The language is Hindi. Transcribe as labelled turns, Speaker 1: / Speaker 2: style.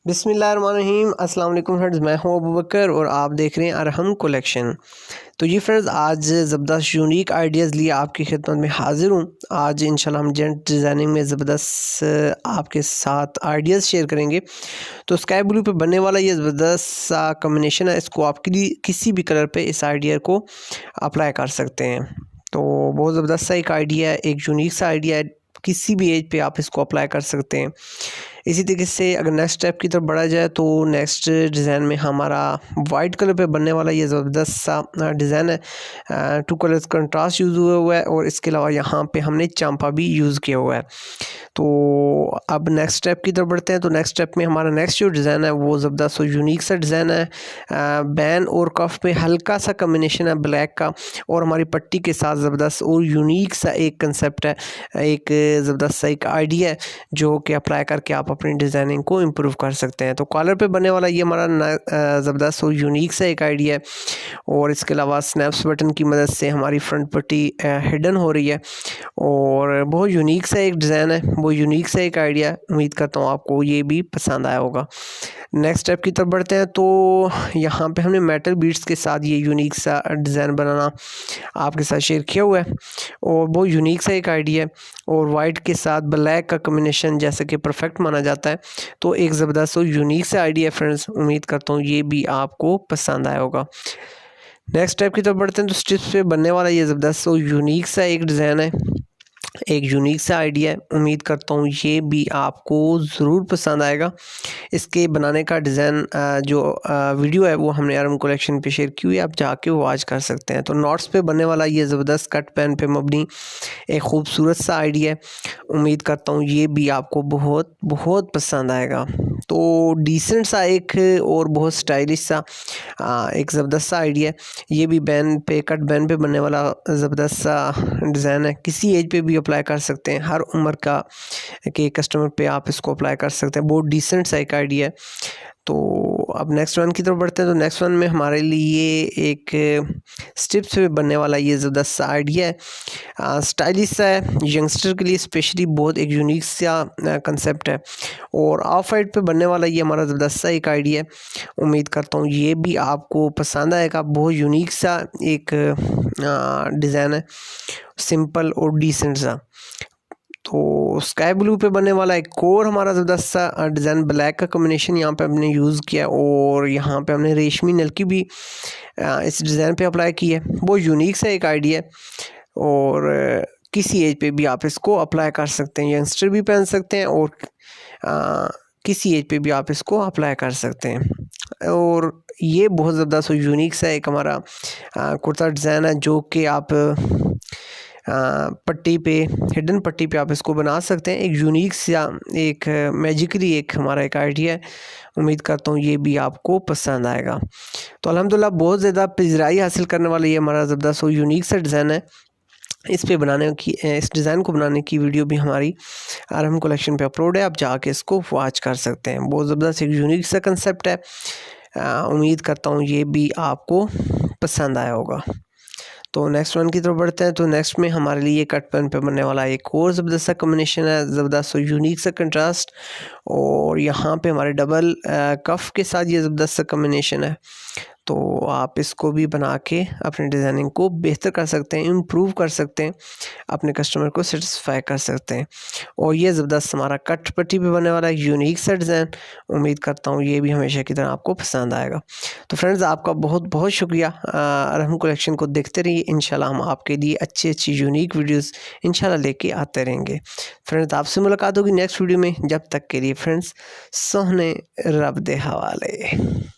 Speaker 1: बिस्मिल्लाहिर्रहमानिर्रहीम अस्सलाम वालेकुम फ्रेंड्स, मैं हूं अबू बकर और आप देख रहे हैं अरहम कलेक्शन। तो जी फ्रेंड्स, आज ज़बरदस्त यूनिक आइडियाज़ लिए आपकी खिदमत में हाज़िर हूं। आज इंशाल्लाह हम जेंट डिज़ाइनिंग में ज़बरदस्त आपके साथ आइडियाज़ शेयर करेंगे। तो स्काई ब्लू पे बनने वाला ये ज़बरदस्त सा कॉम्बिनेशन है, इसको आप किसी भी कलर पे इस आइडिया को अप्लाई कर सकते हैं। तो बहुत ज़बरदस्त सा एक आइडिया है, एक यूनिक सा आइडिया है, किसी भी एज पे आप इसको अप्लाई कर सकते हैं। इसी तरीके से अगर नेक्स्ट स्टेप की तरफ बढ़ा जाए तो नेक्स्ट डिज़ाइन में हमारा वाइट कलर पे बनने वाला ये ज़बरदस्त सा डिज़ाइन है। टू कलर्स कंट्रास्ट यूज़ हुआ है और इसके अलावा यहाँ पे हमने चांपा भी यूज़ किया हुआ है। तो अब नेक्स्ट स्टेप की तरफ बढ़ते हैं। तो नेक्स्ट स्टेप में हमारा नेक्स्ट जो डिज़ाइन है वो ज़बरदस्त और यूनिक सा डिज़ाइन है। बैन और कफ पे हल्का सा कम्बिनेशन है ब्लैक का, और हमारी पट्टी के साथ ज़बरदस्त और यूनिक सा एक कंसेप्ट है, एक ज़बरदस्त सा एक आइडिया है जो कि अप्लाई करके आप अपनी डिज़ाइनिंग को इम्प्रूव कर सकते हैं। तो कॉलर पे बनने वाला ये हमारा ज़बरदस्त और यूनिक सा एक आइडिया है, और इसके अलावा स्नैप्स बटन की मदद से हमारी फ्रंट पट्टी हिडन हो रही है, और बहुत यूनिक सा एक डिज़ाइन है, बहुत यूनिक सा एक आइडिया है। उम्मीद करता हूँ आपको ये भी पसंद आया होगा। नेक्स्ट स्टेप की तरफ बढ़ते हैं। तो यहाँ पे हमने मेटल बीड्स के साथ ये यूनिक सा डिज़ाइन बनाना आपके साथ शेयर किया हुआ है, और बहुत यूनिक सा एक आइडिया है, और वाइट के साथ ब्लैक का कॉम्बिनेशन जैसे कि परफेक्ट माना जाता है। तो एक ज़बरदस्त और यूनिक सा आइडिया है फ्रेंड्स, उम्मीद करता हूँ ये भी आपको पसंद आया होगा। नेक्स्ट स्टेप की तरफ बढ़ते हैं। तो स्ट्रिप्स पे बनने वाला ये ज़बरदस्त और यूनिक सा एक डिज़ाइन है, एक यूनिक सा आइडिया है। उम्मीद करता हूँ ये भी आपको ज़रूर पसंद आएगा। इसके बनाने का डिज़ाइन जो वीडियो है वो हमने आरएम कलेक्शन पे शेयर की हुई है, आप जाके वो वॉच कर सकते हैं। तो नॉट्स पे बनने वाला ये ज़बरदस्त कट पेन पे मबनी एक खूबसूरत सा आइडिया है। उम्मीद करता हूँ ये भी आपको बहुत बहुत पसंद आएगा। तो डिसेंट सा एक और बहुत स्टाइलिश सा एक ज़बरदस्त सा आइडिया है। ये भी बैन पे कट बैन पे बनने वाला ज़बरदस्त सा डिज़ाइन है। किसी एज पे भी अप्लाई कर सकते हैं, हर उम्र का के कस्टमर पे आप इसको अप्लाई कर सकते हैं। बहुत डिसेंट सा एक आइडिया है। तो अब नेक्स्ट वन की तरफ बढ़ते हैं। तो नेक्स्ट वन में हमारे लिए एक स्ट्रिप्स पे बनने वाला ये ज़बरदस्त सा आइडिया है, स्टाइलिश सा है, यंगस्टर के लिए स्पेशली बहुत एक यूनिक सा कंसेप्ट है, और ऑफ वाइट पे बनने वाला ये हमारा ज़बरदस्त सा एक आइडिया है। उम्मीद करता हूँ ये भी आपको पसंद आएगा। बहुत यूनिक सा एक डिज़ाइन है, सिंपल और डिसेंट सा। तो स्काई ब्लू पे बनने वाला एक और हमारा ज़बरदस्त सा डिज़ाइन, ब्लैक का कॉम्बिनेशन यहाँ पे हमने यूज़ किया, और यहाँ पे हमने रेशमी नलकी भी इस डिज़ाइन पे अप्लाई की है। बहुत यूनिक सा एक आइडिया है, और किसी एज पे भी आप इसको अप्लाई कर सकते हैं। यंगस्टर भी पहन सकते हैं, और किसी एज पे भी आप इसको अप्लाई कर सकते हैं। और ये बहुत ज़बरदस्त और यूनिक सा एक हमारा कुर्ता डिज़ाइन है, जो कि आप पट्टी पे, हिडन पट्टी पे आप इसको बना सकते हैं। एक यूनिक सा एक मैजिकली एक हमारा एक आइडिया है। उम्मीद करता हूँ ये भी आपको पसंद आएगा। तो अल्हम्दुलिल्लाह बहुत ज़्यादा पज़िराई हासिल करने वाला ये हमारा ज़बरदस्त और यूनिक सा डिज़ाइन है। इस डिज़ाइन को बनाने की वीडियो भी हमारी आरएम कलेक्शन पे अपलोड है, आप जाके इसको वॉच कर सकते हैं। बहुत ज़बरदस्त एक यूनिक सा कंसेप्ट है। उम्मीद करता हूँ ये भी आपको पसंद आया होगा। तो नेक्स्ट वन की तरफ बढ़ते हैं। तो नेक्स्ट में हमारे लिए कट पेन पे बनने वाला एक और ज़बरदस्त सा कॉम्बिनेशन है, ज़बरदस्त और यूनिक सा कंट्रास्ट, और यहाँ पे हमारे डबल कफ के साथ ये ज़बरदस्त सा कॉम्बिनेशन है। तो आप इसको भी बना के अपने डिज़ाइनिंग को बेहतर कर सकते हैं, इम्प्रूव कर सकते हैं, अपने कस्टमर को सेटिस्फाई कर सकते हैं। और ये ज़बरदस्त हमारा कट पट्टी पे बनने वाला यूनिक सा डिज़ाइन, उम्मीद करता हूँ ये भी हमेशा की तरह आपको पसंद आएगा। तो फ्रेंड्स, आपका बहुत बहुत शुक्रिया। अरहम कलेक्शन को देखते रहिए, इंशाल्लाह हम आपके लिए अच्छी अच्छी यूनिक वीडियोज़ इंशाल्लाह लेके आते रहेंगे। फ्रेंड्स, आपसे मुलाकात होगी नेक्स्ट वीडियो में। जब तक के लिए फ्रेंड्स, सोहने रब दे हवाले।